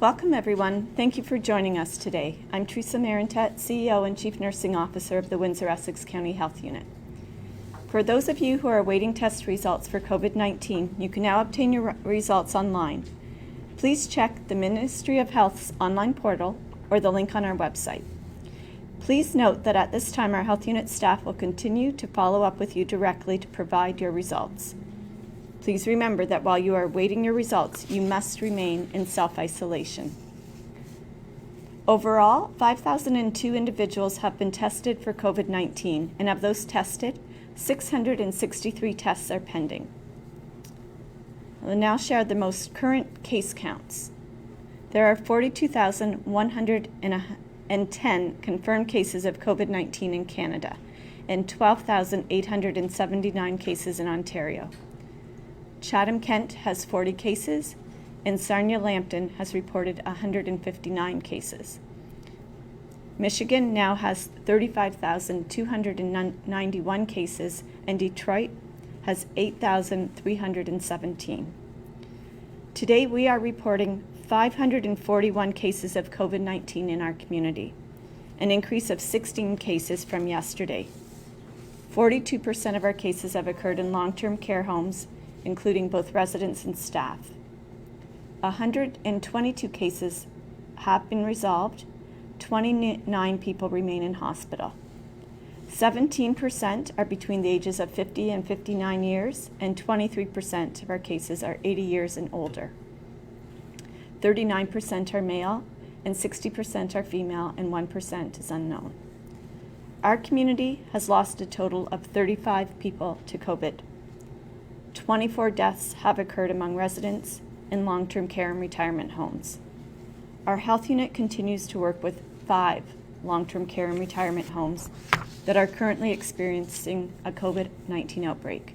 Welcome, everyone. Thank you for joining us today. I'm Theresa, CEO and Chief Nursing Officer of the Windsor-Essex County Health Unit. For those of you who are awaiting test results for COVID-19, you can now obtain your results online. Please check the Ministry of Health's online portal or the link on our website. Please note that at this time, our health unit staff will continue to follow up with you directly to provide your results. Please remember that while you are awaiting your results, you must remain in self-isolation. Overall, 5,002 individuals have been tested for COVID-19, and of those tested, 663 tests are pending. I will now share the most current case counts. There are 42,110 confirmed cases of COVID-19 in Canada and 12,879 cases in Ontario. Chatham-Kent has 40 cases, and Sarnia-Lambton has reported 159 cases. Michigan now has 35,291 cases, and Detroit has 8,317. Today, we are reporting 541 cases of COVID-19 in our community, an increase of 16 cases from yesterday. 42% of our cases have occurred in long-term care homes, including both residents and staff. 122 cases have been resolved. 29 people remain in hospital. 17% are between the ages of 50 and 59 years, and 23% of our cases are 80 years and older. 39% are male, and 60% are female, and 1% is unknown. Our community has lost a total of 35 people to COVID. 24 deaths have occurred among residents in long-term care and retirement homes. Our health unit continues to work with 5 long-term care and retirement homes that are currently experiencing a COVID-19 outbreak.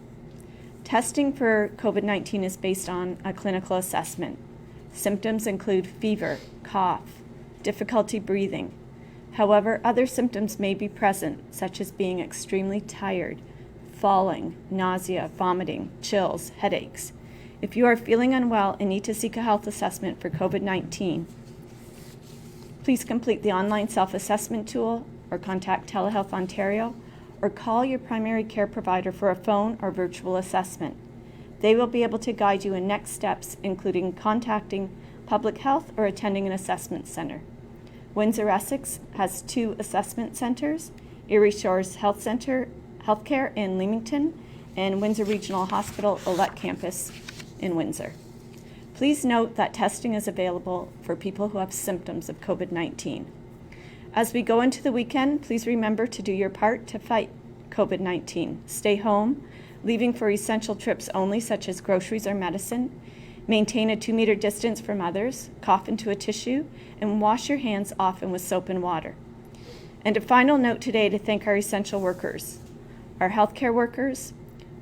Testing for COVID-19 is based on a clinical assessment. Symptoms include fever, cough, difficulty breathing. However, other symptoms may be present, such as being extremely tired, falling, nausea, vomiting, chills, headaches. If you are feeling unwell and need to seek a health assessment for COVID-19, please complete the online self-assessment tool or contact Telehealth Ontario or call your primary care provider for a phone or virtual assessment. They will be able to guide you in next steps, including contacting public health or attending an assessment center. Windsor-Essex has 2 assessment centers, Erie Shores Health Center Healthcare in Leamington and Windsor Regional Hospital Ouellette Campus in Windsor. Please note that testing is available for people who have symptoms of COVID-19. As we go into the weekend, please remember to do your part to fight COVID-19. Stay home, leaving for essential trips only, such as groceries or medicine. Maintain a 2-meter distance from others, cough into a tissue, and wash your hands often with soap and water. And a final note today to thank our essential workers, our healthcare workers,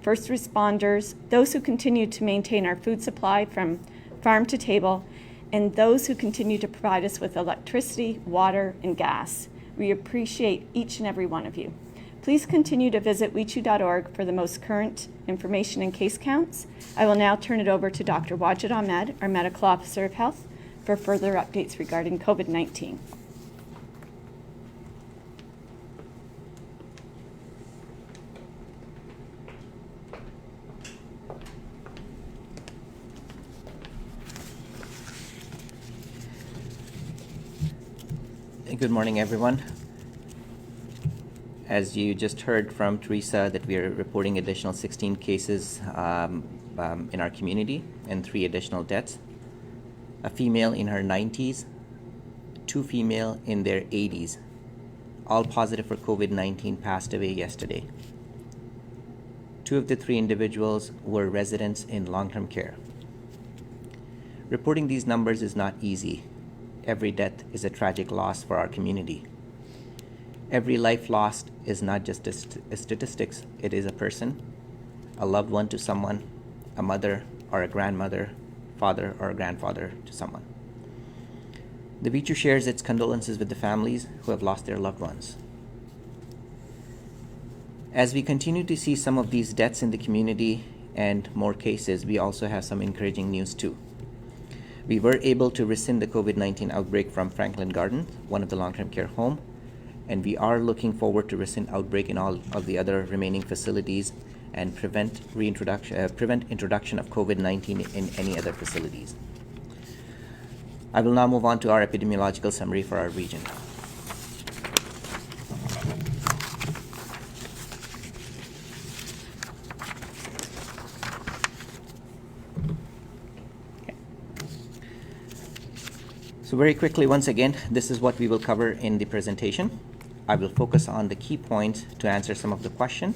first responders, those who continue to maintain our food supply from farm to table, and those who continue to provide us with electricity, water, and gas. We appreciate each and every one of you. Please continue to visit wechu.org for the most current information and case counts. I will now turn it over to Dr. Wajid Ahmed, our Medical Officer of Health, for further updates regarding COVID-19. Good morning, everyone. As you just heard from Theresa, that we are reporting additional 16 cases in our community and 3 additional deaths. A female in her 90s, 2 female in their 80s, all positive for COVID-19, passed away yesterday. 2 of the 3 individuals were residents in long-term care. Reporting these numbers is not easy. Every death is a tragic loss for our community. Every life lost is not just a statistics, it is a person, a loved one to someone, a mother or a grandmother, father or a grandfather to someone. The WICHU shares its condolences with the families who have lost their loved ones. As we continue to see some of these deaths in the community and more cases, we also have some encouraging news too. We were able to rescind the COVID-19 outbreak from Franklin Gardens, one of the long-term care home, and we are looking forward to rescind outbreak in all of the other remaining facilities and prevent introduction of COVID-19 in any other facilities. I will now move on to our epidemiological summary for our region. So very quickly, once again, this is what we will cover in the presentation. I will focus on the key points to answer some of the questions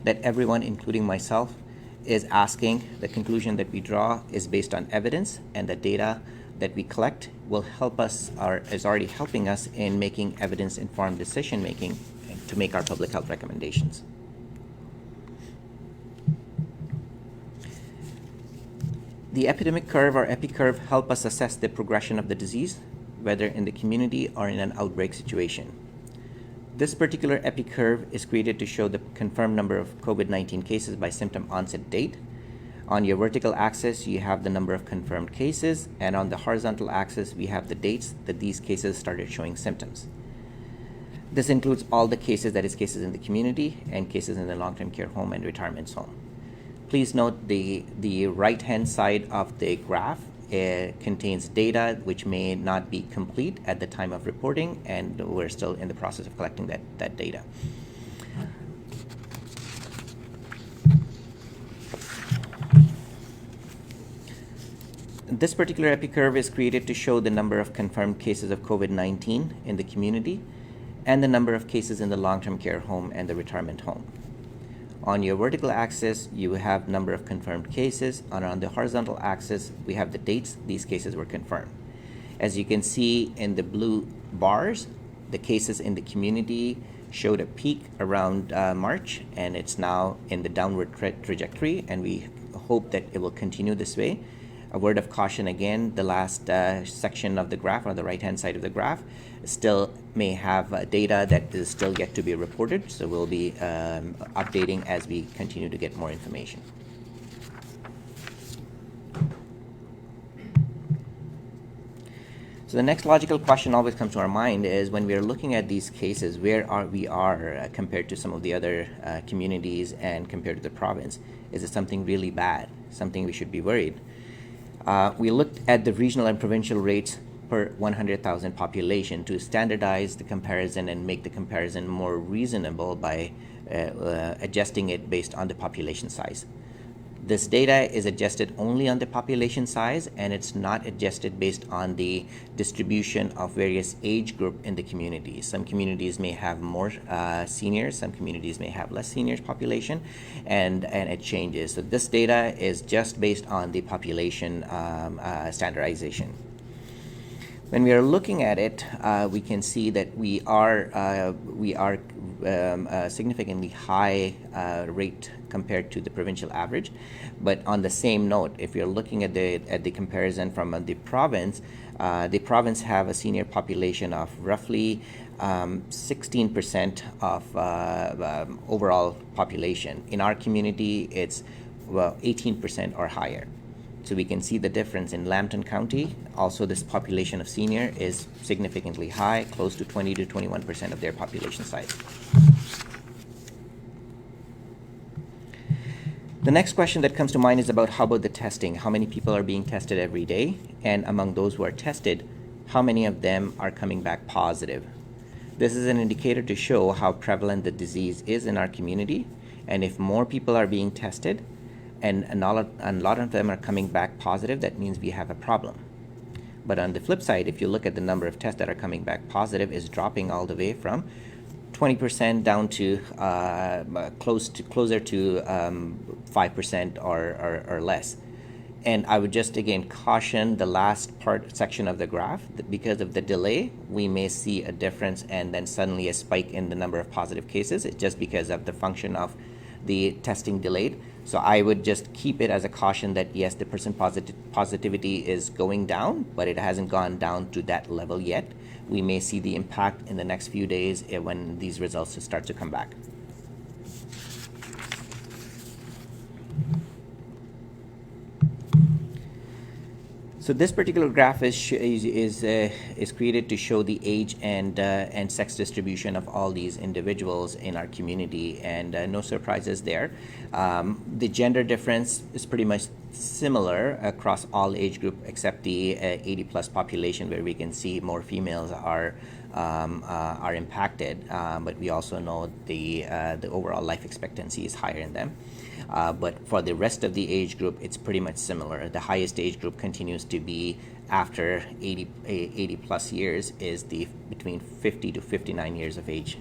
that everyone, including myself, is asking. The conclusion that we draw is based on evidence, and the data that we collect will help us, or is already helping us in making evidence-informed decision-making to make our public health recommendations. The epidemic curve, or EpiCurve, help us assess the progression of the disease, whether in the community or in an outbreak situation. This particular EpiCurve is created to show the confirmed number of COVID-19 cases by symptom onset date. On your vertical axis, you have the number of confirmed cases, and on the horizontal axis, we have the dates that these cases started showing symptoms. This includes all the cases, that is cases in the community and cases in the long-term care home and retirement home. Please note the right-hand side of the graph contains data which may not be complete at the time of reporting, and we're still in the process of collecting that data. This particular EpiCurve is created to show the number of confirmed cases of COVID-19 in the community and the number of cases in the long-term care home and the retirement home. On your vertical axis, you have number of confirmed cases, and on the horizontal axis, we have the dates these cases were confirmed. As you can see in the blue bars, the cases in the community showed a peak around March, and it's now in the downward trajectory, and we hope that it will continue this way. A word of caution again, the last section of the graph, or the right-hand side of the graph, still may have data that is still yet to be reported, so we'll be updating as we continue to get more information. So the next logical question always comes to our mind is, when we are looking at these cases, where are we compared to some of the other communities and compared to the province? Is it something really bad, something we should be worried? We looked at the regional and provincial rates per 100,000 population to standardize the comparison and make the comparison more reasonable by adjusting it based on the population size. This data is adjusted only on the population size, and it's not adjusted based on the distribution of various age group in the community. Some communities may have more seniors, some communities may have less seniors population, and it changes. So this data is just based on the population standardization. When we are looking at it, we can see that we are significantly high rate compared to the provincial average. But on the same note, if you're looking at the comparison from the province have a senior population of roughly 16% of overall population. In our community, it's 18% or higher. So we can see the difference in Lambton County. Also, this population of senior is significantly high, close to 20 to 21% of their population size. The next question that comes to mind is about, how about the testing? How many people are being tested every day? And among those who are tested, how many of them are coming back positive? This is an indicator to show how prevalent the disease is in our community. And if more people are being tested, and a lot of them are coming back positive, that means we have a problem. But on the flip side, if you look at the number of tests that are coming back positive, is dropping all the way from 20% down to closer to 5% or less. And I would just again caution the last section of the graph, that because of the delay, we may see a difference and then suddenly a spike in the number of positive cases. It's just because of the function of the testing delayed. So I would just keep it as a caution that yes, the percent positivity is going down, but it hasn't gone down to that level yet. We may see the impact in the next few days when these results start to come back. So this particular graph is created to show the age and sex distribution of all these individuals in our community, and no surprises there. The gender difference is pretty much similar across all age group except the 80 plus population, where we can see more females are impacted, but we also know the overall life expectancy is higher in them. But for the rest of the age group, it's pretty much similar. The highest age group continues to be after 80 plus years is the between 50 to 59 years of age.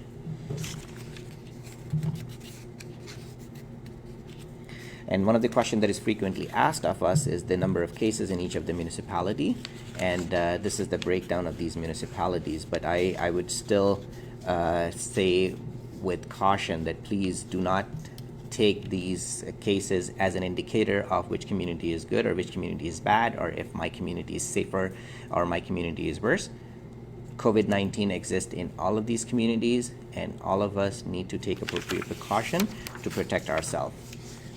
And one of the questions that is frequently asked of us is the number of cases in each of the municipality. And this is the breakdown of these municipalities. But I would still say with caution that please do not take these cases as an indicator of which community is good or which community is bad, or if my community is safer or my community is worse. COVID-19 exists in all of these communities, and all of us need to take appropriate precaution to protect ourselves.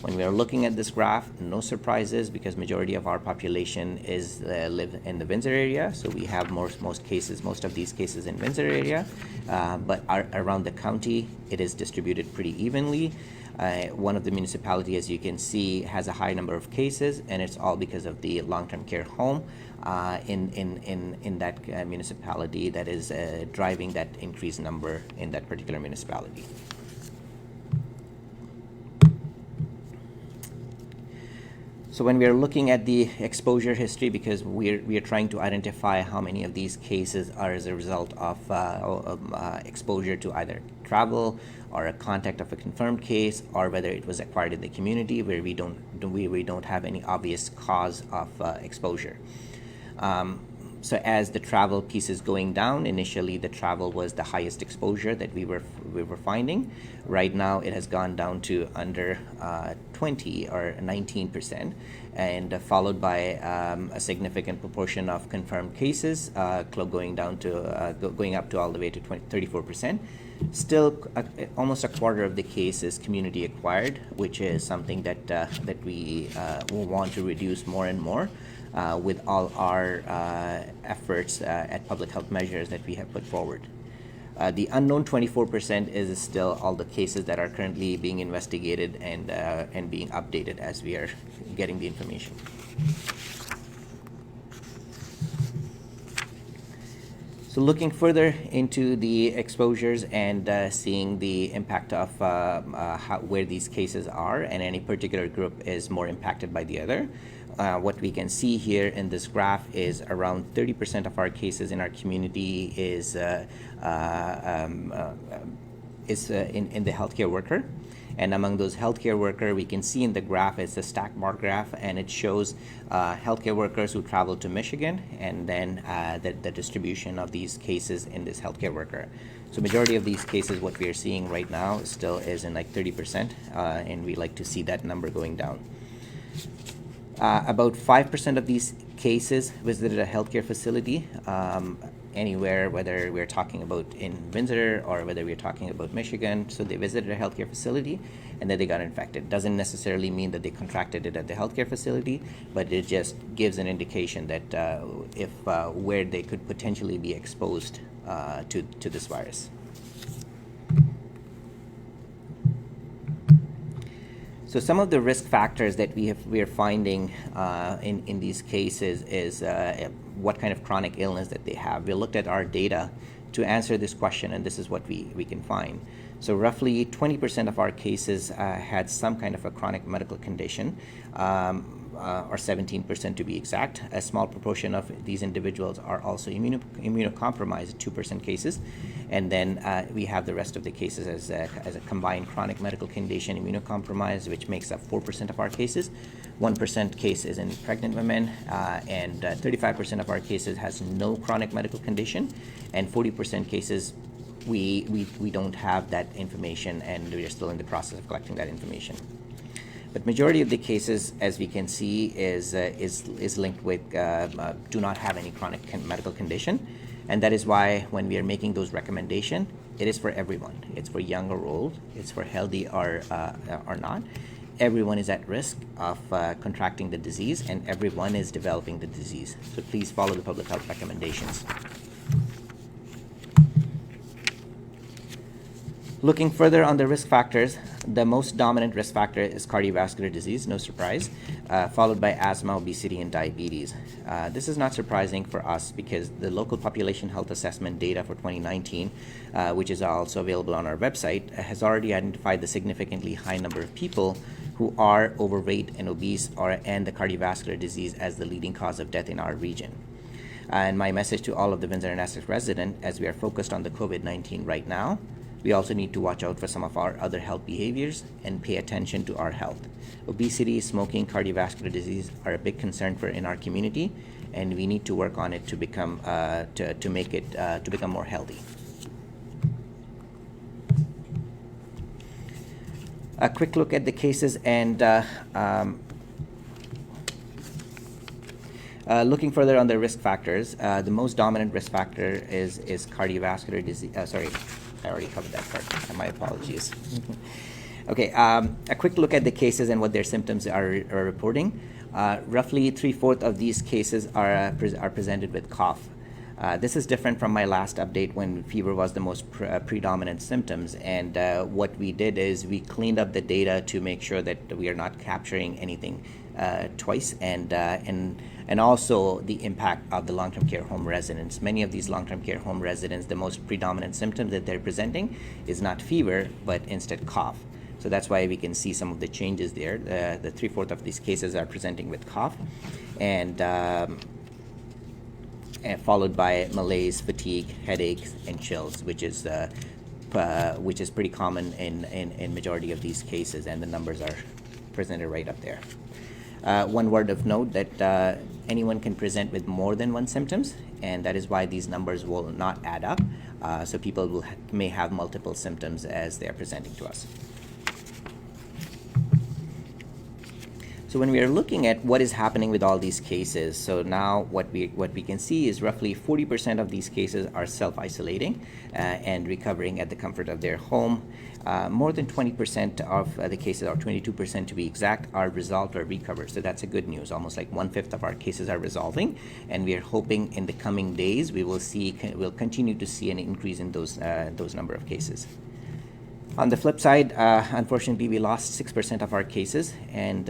When we are looking at this graph, no surprises, because majority of our population is live in the Windsor area, so we have most of these cases in Windsor area, but around the county it is distributed pretty evenly. One of the municipality, as you can see, has a high number of cases, and it's all because of the long-term care home in that municipality that is driving that increased number in that particular municipality. So when we are looking at the exposure history, because we are trying to identify how many of these cases are as a result of exposure to either travel or a contact of a confirmed case, or whether it was acquired in the community where we don't have any obvious cause of exposure. So as the travel piece is going down, initially the travel was the highest exposure that we were finding. Right now it has gone down to under 20 or 19%, and followed by a significant proportion of confirmed cases, going up to all the way to 34%. Still, almost a quarter of the case is community acquired, which is something that we will want to reduce more and more. With all our efforts at public health measures that we have put forward. The unknown 24% is still all the cases that are currently being investigated and being updated as we are getting the information. So looking further into the exposures and seeing the impact of where these cases are, and any particular group is more impacted by the other. What we can see here in this graph is around 30% of our cases in our community is in the healthcare worker. And among those healthcare worker, we can see in the graph, it's a stack bar graph, and it shows healthcare workers who travel to Michigan, and then the distribution of these cases in this healthcare worker. So majority of these cases, what we are seeing right now still is in like 30%, and we like to see that number going down. About 5% of these cases visited a healthcare facility, anywhere, whether we're talking about in Windsor or whether we're talking about Michigan. So they visited a healthcare facility and then they got infected. Doesn't necessarily mean that they contracted it at the healthcare facility, but it just gives an indication that where they could potentially be exposed to this virus. So some of the risk factors that we are finding in these cases is what kind of chronic illness that they have. We looked at our data to answer this question, and this is what we can find. So roughly 20% of our cases had some kind of a chronic medical condition, or 17% to be exact. A small proportion of these individuals are also immunocompromised, 2% cases. And then we have the rest of the cases as a combined chronic medical condition, immunocompromised, which makes up 4% of our cases. 1% case is in pregnant women, and 35% of our cases has no chronic medical condition, and 40% cases we don't have that information, and we're still in the process of collecting that information. But majority of the cases, as we can see, is linked with do not have any chronic medical condition, and that is why when we are making those recommendations, it is for everyone. It's for young or old. It's for healthy or not. everyone is at risk of contracting the disease, and everyone is developing the disease. So please follow the public health recommendations. Looking further on the risk factors, the most dominant risk factor is cardiovascular disease, no surprise, followed by asthma, obesity, and diabetes. This is not surprising for us because the local population health assessment data for 2019, which is also available on our website, has already identified the significantly high number of people who are overweight and obese and the cardiovascular disease as the leading cause of death in our region. And my message to all of the Windsor-Essex residents, as we are focused on the COVID-19 right now, we also need to watch out for some of our other health behaviors and pay attention to our health. Obesity, smoking, cardiovascular disease are a big concern in our community, and we need to work on it to become more healthy. A quick look at the cases and looking further on the risk factors, the most dominant risk factor is cardiovascular disease. I already covered that part. My apologies. Okay, a quick look at the cases and what their symptoms are reporting. Roughly 3/4 of these cases are presented with cough. This is different from my last update when fever was the most predominant symptoms. And what we did is we cleaned up the data to make sure that we are not capturing anything twice, and also the impact of the long-term care home residents. Many of these long-term care home residents, the most predominant symptom that they're presenting is not fever, but instead cough. So that's why we can see some of the changes there. The 3/4 of these cases are presenting with cough, and followed by malaise, fatigue, headaches, and chills, which is pretty common in majority of these cases, and the numbers are presented right up there. One word of note that anyone can present with more than one symptoms, and that is why these numbers will not add up. So people may have multiple symptoms as they are presenting to us. So when we are looking at what is happening with all these cases, so now what we can see is roughly 40% of these cases are self-isolating and recovering at the comfort of their home. More than 20% of the cases, or 22% to be exact, are resolved or recovered. So that's a good news. Almost like 1/5 of our cases are resolving, and we are hoping in the coming days we'll continue to see an increase in those number of cases. On the flip side, unfortunately, we lost 6% of our cases, and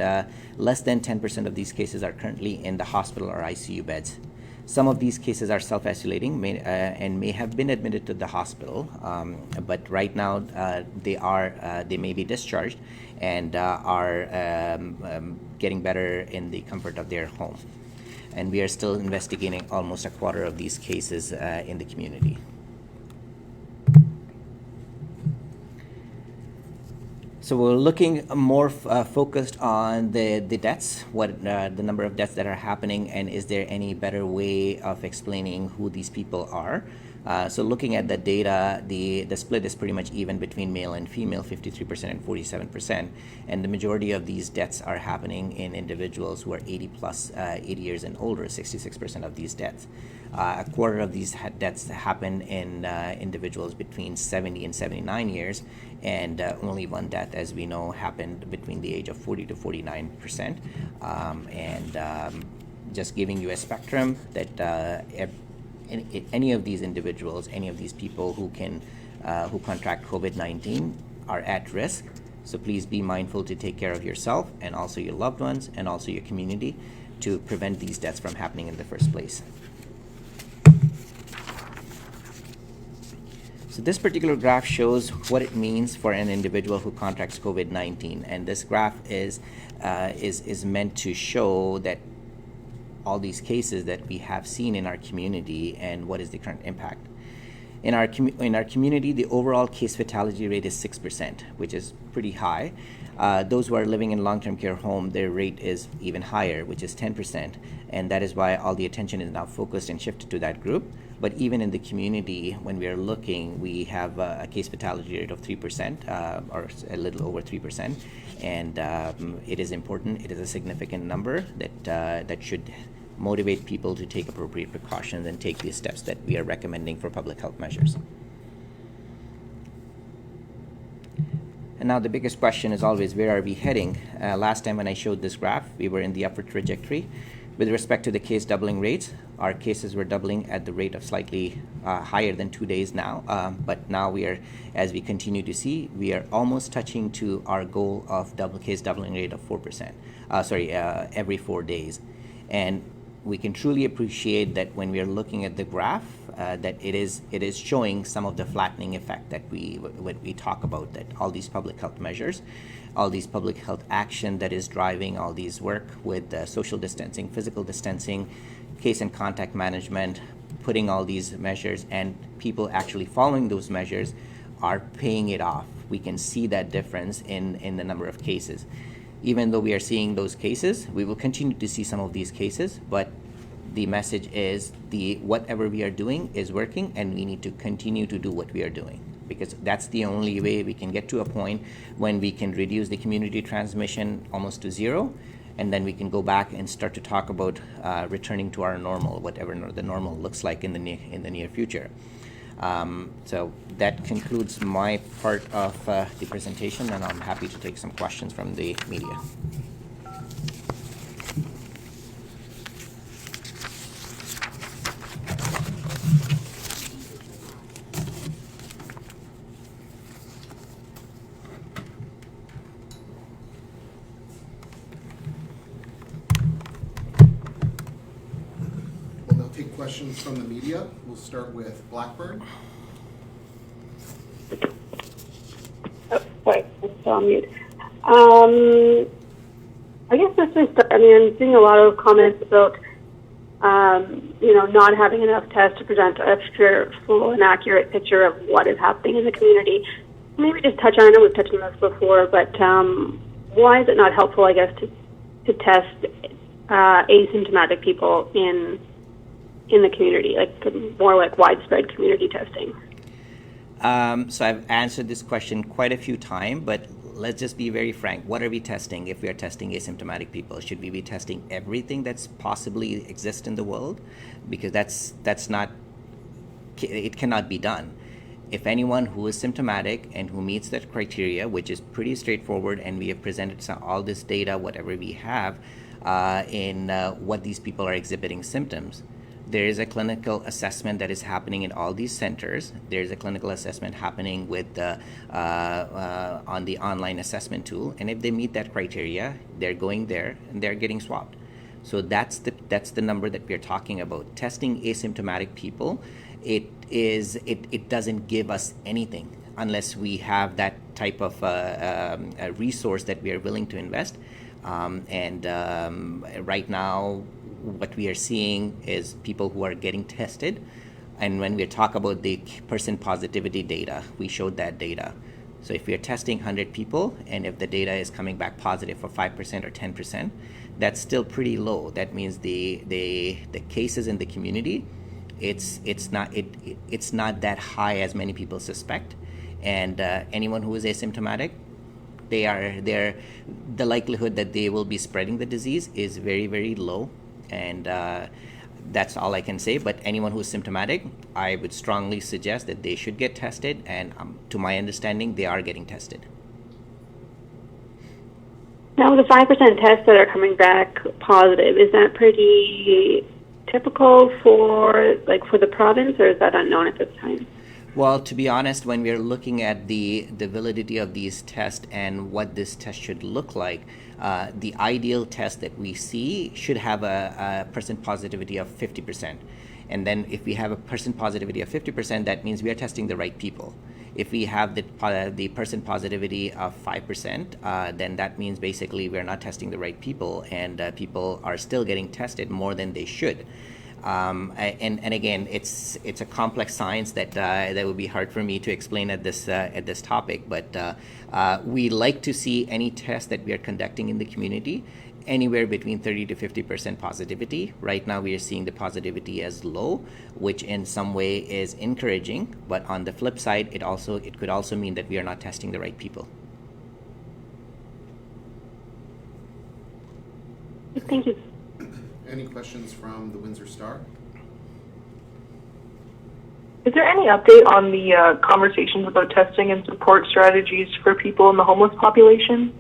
less than 10% of these cases are currently in the hospital or ICU beds. Some of these cases are self-isolating and may have been admitted to the hospital, but right now they may be discharged and are getting better in the comfort of their home. And we are still investigating almost 1/4 of these cases in the community. So we're looking more focused on the deaths, the number of deaths that are happening, and is there any better way of explaining who these people are? So looking at the data, the split is pretty much even between male and female, 53% and 47%, and the majority of these deaths are happening in individuals who are 80 years and older, 66% of these deaths. 1/4 of these deaths happen in individuals between 70 and 79 years, and only one death, as we know, happened between the age of 40 to 49%. Just giving you a spectrum that any of these individuals, any of these people who contract COVID-19 are at risk. So please be mindful to take care of yourself and also your loved ones and also your community to prevent these deaths from happening in the first place. So this particular graph shows what it means for an individual who contracts COVID-19, and this graph is meant to show that all these cases that we have seen in our community and what is the current impact. In our community, the overall case fatality rate is 6%, which is pretty high. Those who are living in long-term care home, their rate is even higher, which is 10%, and that is why all the attention is now focused and shifted to that group. But even in the community, when we are looking, we have a case fatality rate of 3%, or a little over 3%, and it is important. It is a significant number that should motivate people to take appropriate precautions and take these steps that we are recommending for public health measures. And now the biggest question is always, where are we heading? Last time when I showed this graph, we were in the upward trajectory. With respect to the case doubling rates, our cases were doubling at the rate of slightly higher than 2 days now. But now we are, as we continue to see, we are almost touching to our goal of case doubling rate of 4%. Every 4 days. And we can truly appreciate that when we are looking at the graph, that it is showing some of the flattening effect that we talk about, that all these public health measures, all these public health action that is driving all these work with social distancing, physical distancing, case and contact management, putting all these measures, and people actually following those measures are paying it off. We can see that difference in the number of cases. Even though we are seeing those cases, we will continue to see some of these cases, but the message is whatever we are doing is working, and we need to continue to do what we are doing, because that's the only way we can get to a point when we can reduce the community transmission almost to zero, and then we can go back and start to talk about returning to our normal, whatever the normal looks like in the near future. So that concludes my part of the presentation, and I'm happy to take some questions from the media. We'll now take questions from the media. We'll start with Blackburn. Sorry, I'm still on mute. I guess let's just start. I'm seeing a lot of comments about, not having enough tests to present a full and accurate picture of what is happening in the community. Maybe just touch on, I know we've touched on this before, but why is it not helpful, I guess, to test asymptomatic people in the community, more like widespread community testing? So I've answered this question quite a few times, but let's just be very frank. What are we testing if we are testing asymptomatic people? Should we be testing everything that's possibly exists in the world? Because that's not, it cannot be done. If anyone who is symptomatic and who meets that criteria, which is pretty straightforward, and we have presented all this data, whatever we have, in what these people are exhibiting symptoms, there is a clinical assessment that is happening in all these centers. There's a clinical assessment happening with on the online assessment tool, and if they meet that criteria, they're going there and they're getting swabbed. So that's the number that we're talking about. Testing asymptomatic people, it doesn't give us anything unless we have that type of a resource that we are willing to invest. Right now, what we are seeing is people who are getting tested, and when we talk about the percent positivity data, we showed that data. So if we are testing 100 people, and if the data is coming back positive for 5% or 10%, that's still pretty low. That means the cases in the community, it's not that high as many people suspect, and anyone who is asymptomatic, the likelihood that they will be spreading the disease is very, very low. And that's all I can say. But anyone who's symptomatic, I would strongly suggest that they should get tested. And to my understanding, they are getting tested. Now, the 5% tests that are coming back positive, is that pretty typical for the province, or is that unknown at this time? Well, to be honest, when we're looking at the validity of these tests and what this test should look like, the ideal test that we see should have a percent positivity of 50%. And then if we have a percent positivity of 50%, that means we are testing the right people. If we have the percent positivity of 5%, then that means basically we're not testing the right people, and people are still getting tested more than they should. And again, it's a complex science that would be hard for me to explain at this topic. But we like to see any test that we are conducting in the community anywhere between 30 to 50% positivity. Right now, we are seeing the positivity as low, which in some way is encouraging. But on the flip side, it could also mean that we are not testing the right people. Thank you. Any questions from the Windsor Star? Is there any update on the conversations about testing and support strategies for people in the homeless population?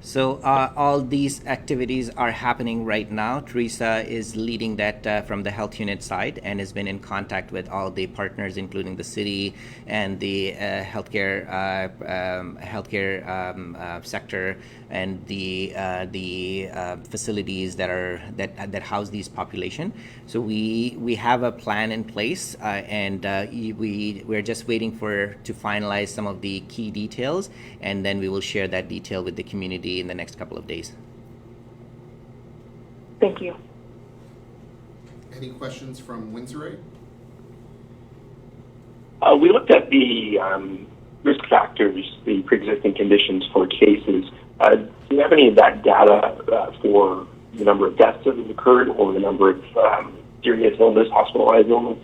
So all these activities are happening right now. Theresa is leading that from the health unit side and has been in contact with all the partners, including the city and the healthcare sector and the facilities that house these population. So we have a plan in place, and we're just waiting to finalize some of the key details, and then we will share that detail with the community in the next couple of days. Thank you. Any questions from Windsor? We looked at the risk factors, the pre-existing conditions for cases. Do you have any of that data for the number of deaths that have occurred or the number of serious illness, hospitalized illness?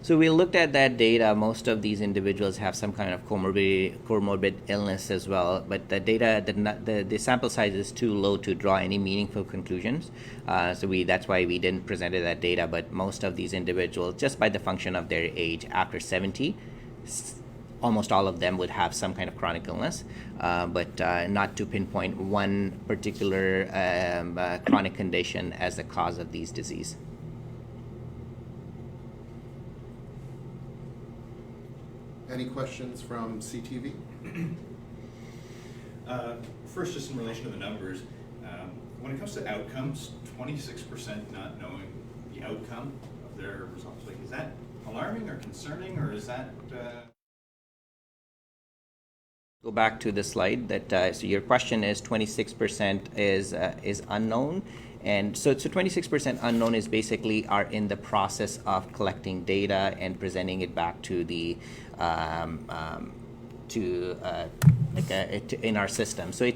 So we looked at that data. Most of these individuals have some kind of comorbid illness as well, but the data, the sample size is too low to draw any meaningful conclusions. So that's why we didn't present that data, but most of these individuals, just by the function of their age, after 70, almost all of them would have some kind of chronic illness, but not to pinpoint one particular chronic condition as the cause of these disease. Any questions from CTV? First, just in relation to the numbers, when it comes to outcomes, 26% not knowing the outcome of their results, like, is that alarming or concerning, or is that... Go back to the slide that so your question is 26% is unknown, and so 26% unknown is basically are in the process of collecting data and presenting it back to the in our system. So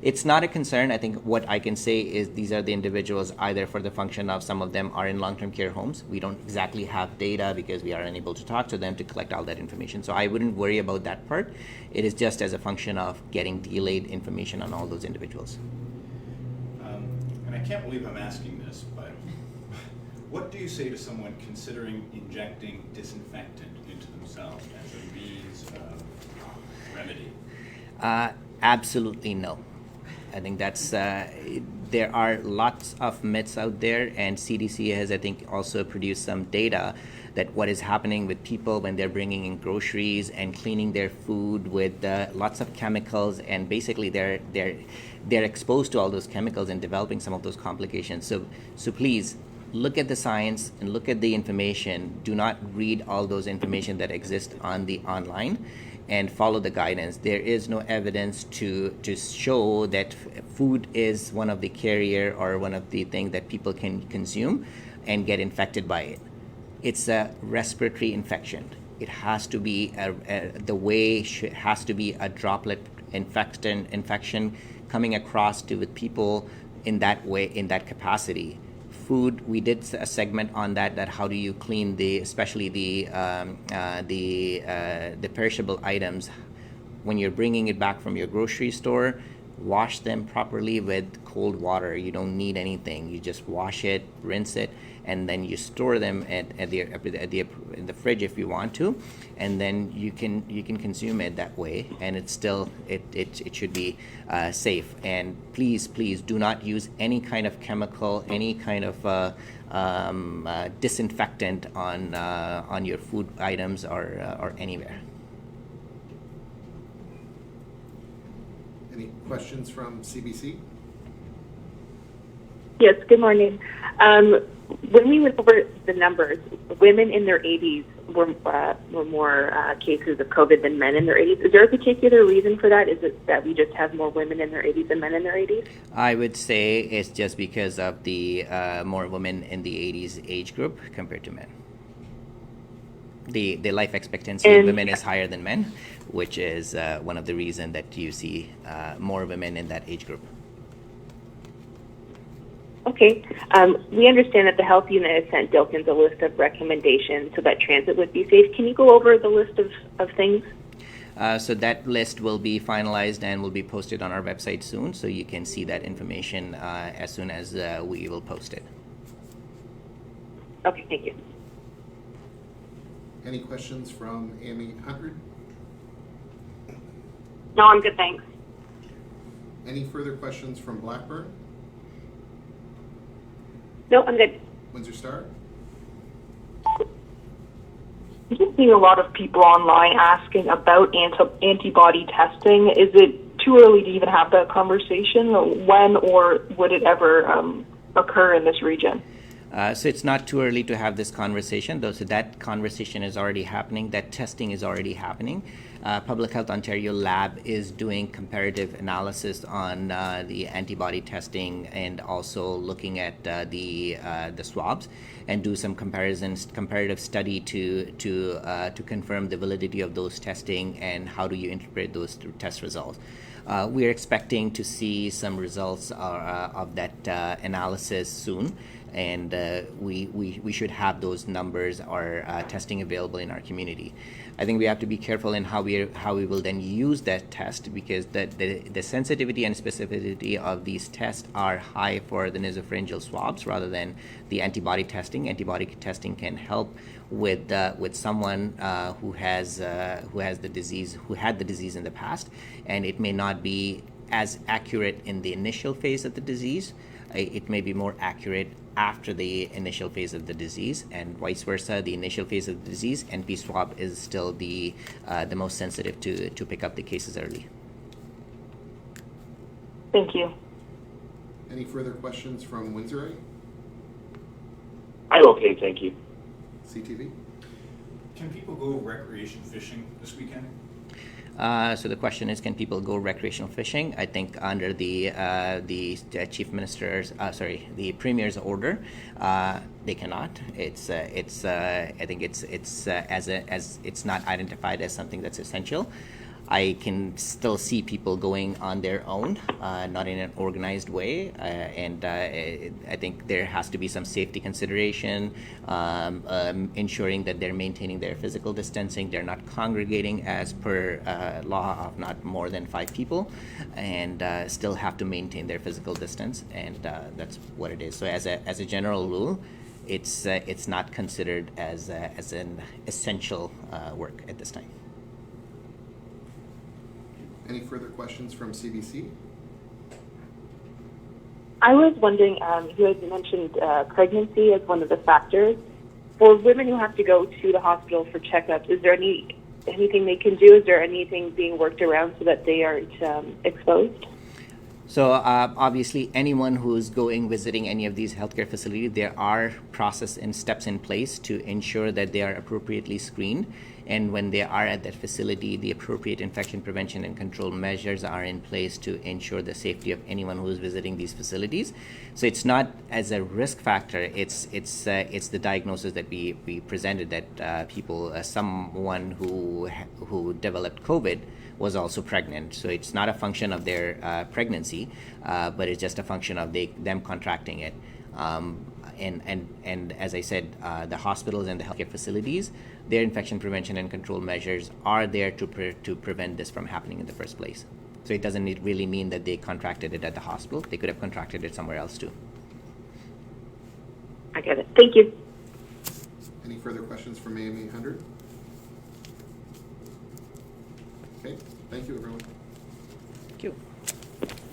it's not a concern. I think what I can say is these are the individuals either for the function of some of them are in long-term care homes. We don't exactly have data because we are unable to talk to them to collect all that information. So I wouldn't worry about that part. It is just as a function of getting delayed information on all those individuals. And I can't believe I'm asking this, but what do you say to someone considering injecting disinfectant into themselves as a means of remedy? Absolutely no. I think that's there are lots of myths out there, and CDC has, I think, also produced some data that what is happening with people when they're bringing in groceries and cleaning their food with lots of chemicals, and basically they're exposed to all those chemicals and developing some of those complications. So please look at the science and look at the information. Do not read all those information that exist on the online, and follow the guidance. There is no evidence to show that food is one of the carrier or one of the things that people can consume and get infected by it. It's a respiratory infection. It has to be has to be a droplet infection coming across with people in that way, in that capacity. Food, we did a segment on that how do you clean especially the perishable items when you're bringing it back from your grocery store. Wash them properly with cold water. You don't need anything. You just wash it, rinse it, and then you store them in the fridge if you want to, and then you can consume it that way, and it's still it should be safe. And please do not use any kind of chemical, any kind of disinfectant on your food items or anywhere. Any questions from CBC? Yes, good morning. When we went over the numbers, women in their 80s were more cases of COVID than men in their 80s. Is there a particular reason for that? Is it that we just have more women in their 80s than men in their 80s? I would say it's just because of the more women in the 80s age group compared to men. The life expectancy of women is higher than men, which is one of the reasons that you see more women in that age group. Okay. We understand that the health unit has sent Dilkins a list of recommendations so that transit would be safe. Can you go over the list of things? So that list will be finalized and will be posted on our website soon, so you can see that information as soon as we will post it. Okay, thank you. Any questions from AME 100? No, I'm good, thanks. Any further questions from Blackburn? No, I'm good. Windsor Star? I'm just seeing a lot of people online asking about antibody testing. Is it too early to even have that conversation? When or would it ever occur in this region? So it's not too early to have this conversation, though. So that conversation is already happening. That testing is already happening. Public Health Ontario Lab is doing comparative analysis on the antibody testing and also looking at the swabs and do some comparative study to confirm the validity of those testing and how do you interpret those test results. We are expecting to see some results of that analysis soon, and we should have those numbers or testing available in our community. I think we have to be careful in how we will then use that test, because the sensitivity and specificity of these tests are high for the nasopharyngeal swabs rather than the antibody testing. Antibody testing can help with someone who has the disease, who had the disease in the past, and it may not be as accurate in the initial phase of the disease. It may be more accurate after the initial phase of the disease, and vice versa. The initial phase of the disease, NP swab is still the most sensitive to pick up the cases early. Thank you. Any further questions from Windsor? I'm okay, thank you. CTV? Can people go recreation fishing this weekend? So the question is, can people go recreational fishing? I think under the chief minister's, the premier's order, they cannot. I think it's not identified as something that's essential. I can still see people going on their own, not in an organized way, and I think there has to be some safety consideration, ensuring that they're maintaining their physical distancing, they're not congregating as per law of not more than 5 people, and still have to maintain their physical distance, and that's what it is. So as a general rule, it's not considered as an essential work at this time. Any further questions from CBC? I was wondering, you had mentioned pregnancy as one of the factors. For women who have to go to the hospital for checkups, is there anything they can do? Is there anything being worked around so that they aren't exposed? So obviously, anyone who's visiting any of these healthcare facilities, there are process and steps in place to ensure that they are appropriately screened. And when they are at that facility, the appropriate infection prevention and control measures are in place to ensure the safety of anyone who is visiting these facilities. So it's not as a risk factor. It's the diagnosis that we presented that someone who developed COVID was also pregnant. So it's not a function of their pregnancy, but it's just a function of them contracting it. And as I said, the hospitals and the healthcare facilities, their infection prevention and control measures are there to prevent this from happening in the first place. So it doesn't really mean that they contracted it at the hospital. They could have contracted it somewhere else too. I get it. Thank you. Any further questions from AME 100? Okay, thank you everyone. Thank you.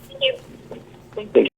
Thank you. Thank you.